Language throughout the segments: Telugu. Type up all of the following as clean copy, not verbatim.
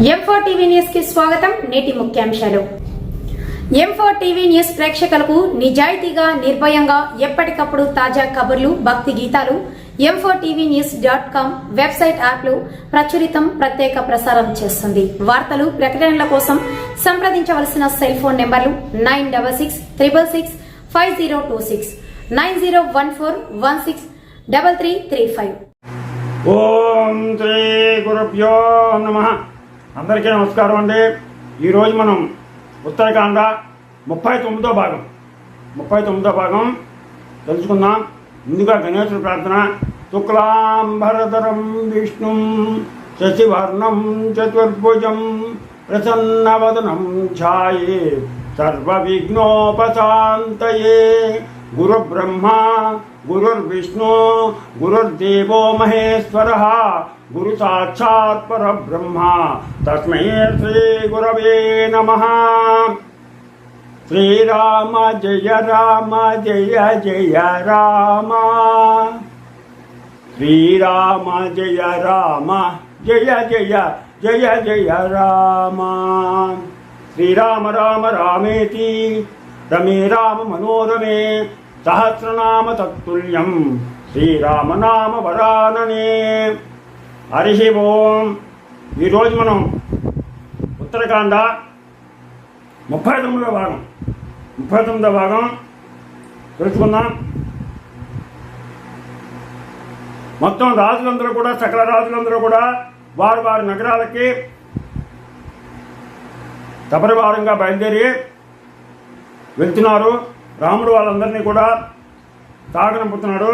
M4 టీవీ న్యూస్ కి స్వాగతం. నేటి ముఖ్యాంశాలు. M4 టీవీ న్యూస్ ప్రేక్షకులకు నిజాయితీగా, నిర్భయంగా ఎప్పటికప్పుడు తాజా కబుర్లు, భక్తి గీతాలు m4tvnews.com వెబ్సైట్ యాప్లో ప్రచురితం, ప్రత్యేక ప్రసారం చేస్తుంది. వార్తలు, ప్రకటనల కోసం సంప్రదించవలసిన సెల్ ఫోన్ నెంబర్లు 9666665026 9014163335. ఓం శ్రీ గురుభ్యో నమః. అందరికీ నమస్కారం అండి. ఈరోజు మనం ఉత్తరాఖండ 39వ భాగం తెలుసుకుందాం. ముందుగా గణేశుడి ప్రార్థన. శుక్లాంబరధరం విష్ణుం శశివర్ణం చతుర్భుజం ప్రసన్నవదనం ఛాయే సర్వవిఘ్నోపశాంతయే. గురుబ్రహ్మా గురుర్విష్ణు గురుర్దేవో మహేశ్వరః గురు సాక్షాత్ పరబ్రహ్మ తస్మై శ్రీ గురవే నమః. శ్రీరామ జయ రామ జయ జయ రామ, శ్రీరామ జయ రామ జయ జయ జయ జయ రామ. శ్రీరామ రామ రామేతి రమే రామ మనోరమే సహస్రనామ తత్తుల్యం శ్రీరామ నామ వరాననే. హరి ఓం. ఈరోజు మనం ఉత్తరాఖండ 39వ భాగం తెలుసుకుందాం. మొత్తం రాజులందరూ కూడా, సకల రాజులందరూ కూడా వారి వారి నగరాలకి సపరివారంగా బయలుదేరి వెళ్తున్నారు. రాముడు వాళ్ళందరినీ కూడా సాగనంపుతున్నాడు.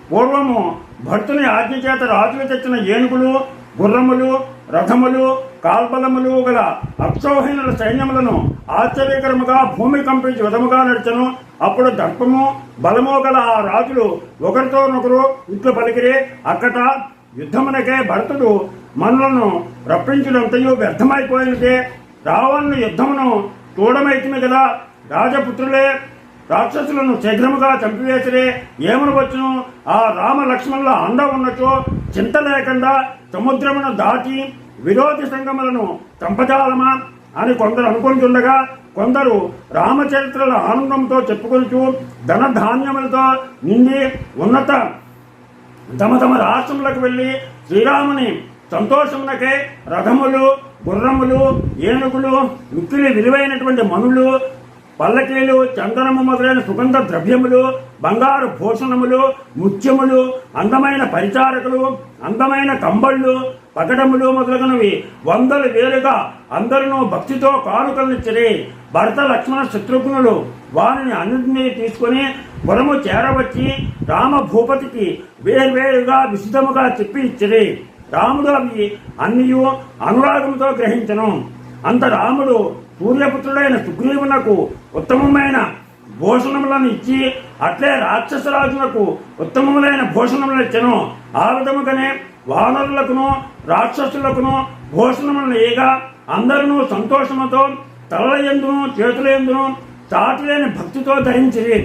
పూర్వము భర్తుని ఆజ్ఞ చేత రాజులు తెచ్చిన ఏనుగులు, గుర్రములు, రథములు, కాల్బలములు గల అక్షోహిణుల సైన్యములను ఆశ్చర్యకరముగా భూమి కంపించి విధముగా నడిచెను. అప్పుడు దర్పము బలము గల ఆ రాజులు ఒకరితోనొకరు ఇట్లు పలికిరి, అక్కట యుద్ధమునకే భరతుడు మనులను రప్పించినంతయు వ్యర్థమైపోయినదే. రావణుని యుద్ధమును చూడమైతిమి గల రాజపుత్రులే రాక్షసులను శీఘ్రముగా చంపివేసిరే. ఏమను వచ్చును, ఆ రామ లక్ష్మణుల అండ ఉన్నచో చింత లేకుండా సముద్రమును దాటి విరోధి సంగములను చంపజాలమా అని కొందరు అనుకుంటుండగా, కొందరు రామచరిత్రల ఆనందంతో చెప్పుకొనుచు ధన ధాన్యములతో నిండి ఉన్నత తమ తమ రాష్ట్రములకు వెళ్లి శ్రీరాముని సంతోషమునకే రథములు, గుర్రములు, ఏనుగులు, మిక్కిలి విలువైనటువంటి మనులు, పల్లకీలు, చందనము మొదలైన సుగంధ ద్రవ్యములు, బంగారు భూషణములు, ముత్యములు, అందమైన పరిచారకులు, అందమైన కంబళ్ళు, పగడములు మొదలగునవి వందలు వేలుగా అందరూ భక్తితో కానుకలనిచ్చిరి. భరత లక్ష్మణ శత్రుఘ్నులు వారిని అన్నింటినీ తీసుకుని పురము చేరవచ్చి రామ భూపతికి వేర్వేరుగా విశుద్ధముగా చెప్పి ఇచ్చిరి. రాముడు అవి అన్నియు అనురాగముతో గ్రహించను. అంత రాముడు సూర్యపుత్రుడైన సుగ్రీవునకు ఉత్తమమైన భూషణములను ఇచ్చి అట్లే రాక్షసరాజునకు ఉత్తమములైన భూషణములను ఇచ్చను. ఆ విధముగానే వానరులకును రాక్షసులకును భూషణములను ఇయ్యగా అందరూ సంతోషముతో తలల యందును చేతుల యందును చాటులేని భక్తితో ధరించిరి.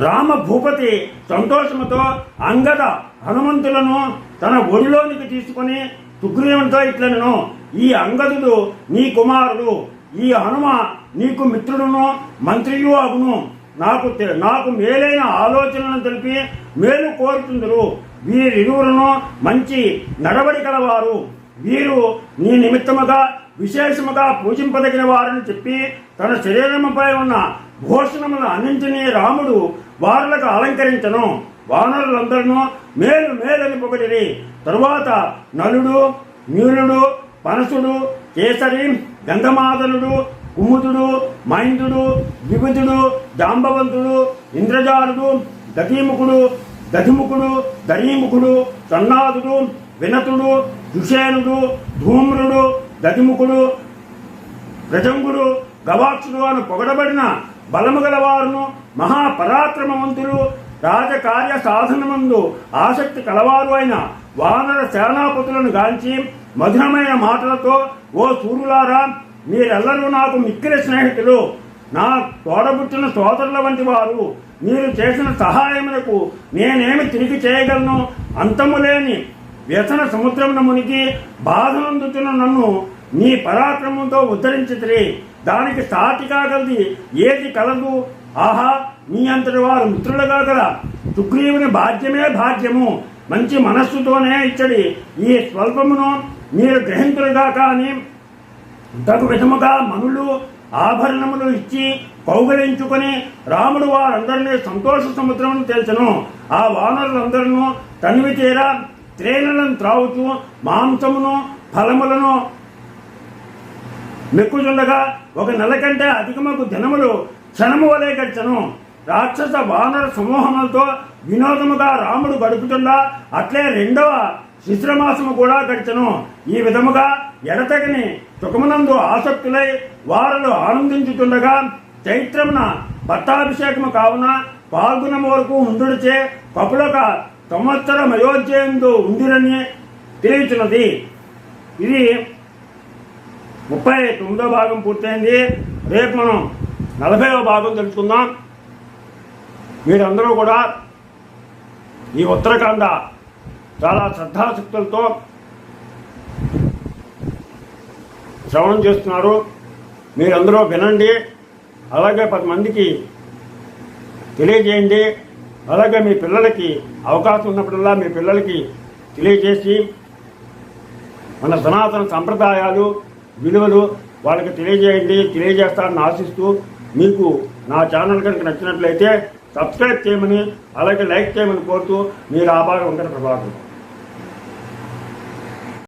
రామ భూపతి సంతోషముతో అంగద హనుమంతులను తన ఒడిలోనికి తీసుకుని సుగ్రీవునితో ఇట్లనెను, ఈ అంగదుడు నీ కుమారుడు, ఈ హనుమ నీకు మిత్రుడును మంత్రియు అగును. నాకు మేలైన ఆలోచనలను తెలిపి మేలు కోరుతుందరు. వీరిరువురును మంచి నడవడి కలవారు. వీరు నీ నిమిత్తముగా విశేషముగా పూజింపదగిన వారని చెప్పి తన శరీరముపై ఉన్న భూషణములను అన్నింటినీ రాముడు వారులకు అలంకరించను. వానరులందరూ మేలు మేలని పొగడిరి. తరువాత నలుడు, నీలుడు, పనసుడు, కేసరి, గంధమాదనుడు, కుముదుడు, మైందుడు, విభుదుడు, జాంబవంతుడు, ఇంద్రజాలుడు, దధీముఖుడు, దరీముఖుడు, సన్నాదుడు, వినతుడు, దుషేనుడు, ధూమ్రుడు, దధిముఖుడు, ప్రజంగుడు, గవాక్షుడు అని పొగడబడిన బలము గలవారును మహాపరాక్రమవంతులు, రాజకార్య సాధనమందు ఆసక్తి కలవారు అయిన వానర సేనాపతులను గాంచి మధురమైన మాటలతో, ఓ సూర్యులారా, మీరెల్లరూ నాకు మిక్కిలి స్నేహితులు, నా తోడబుట్టిన సోదరుల వంటి వారు. మీరు చేసిన సహాయములకు నేనేమి తిరిగి చేయగలను? అంతములేని వ్యసన సముద్రమున మునిగి బాధనందుతున్న నన్ను నీ పరాక్రమంతో ఉద్ధరించితిరి. దానికి సాటి కాగలది ఏది కలదు? ఆహా, మీ అంతటి వారు మిత్రులుగా గల సుగ్రీవుని భాగ్యమే భాగ్యము. మంచి మనస్సుతోనే ఇచ్చడి ఈ స్వల్పమును మీరు గ్రహింతులుగా కానీ తగు విధముగా మనులు ఆభరణములు ఇచ్చి కౌగలించుకొని రాముడు వారందరినీ సంతోష సముద్రమును తెలిసెను. ఆ వానరులందరూ తనివి తీరా త్రేణులను త్రావుతూ మాంసమును ఫలములను మెక్కుచుండగా ఒక నెల కంటే అధికమకు దినములు క్షణము వలె గడిచెను. రాక్షస వానర సమూహములతో వినోదముగా రాముడు గడుపుతుండా అట్లే రెండవ శిశ్రమాసము కూడా గడిచెను. ఈ విధముగా ఎడతెగని సుఖమునందు ఆసక్తులై వారులు ఆనందించుతుండగా చైత్రమున పట్టాభిషేకము కావున పాల్గొనము వరకు ఉండుడిచే కపులక సంవత్సరం అయోధ్యందు ఉందిరని తెలియచున్నది. ఇది 39వ భాగం పూర్తయింది. రేపు మనం 40వ భాగం తెలుసుకుందాం. మీరందరూ కూడా ఈ ఉత్తరాఖండ చాలా శ్రద్ధాశక్తులతో శ్రవణం చేస్తున్నారు. మీరందరూ వినండి, అలాగే 10 మందికి తెలియజేయండి. అలాగే మీ పిల్లలకి అవకాశం ఉన్నప్పుడల్లా మీ పిల్లలకి తెలియజేసి మన సనాతన సంప్రదాయాలు విలువలు వాళ్ళకి తెలియజేస్తారని ఆశిస్తూ, మీకు నా ఛానల్ కనుక నచ్చినట్లయితే సబ్స్క్రైబ్ చేయమని అలాగే లైక్ చేయమని కోరుతూ మీరు ఆభారం ఉంటారు ప్రభాకర్.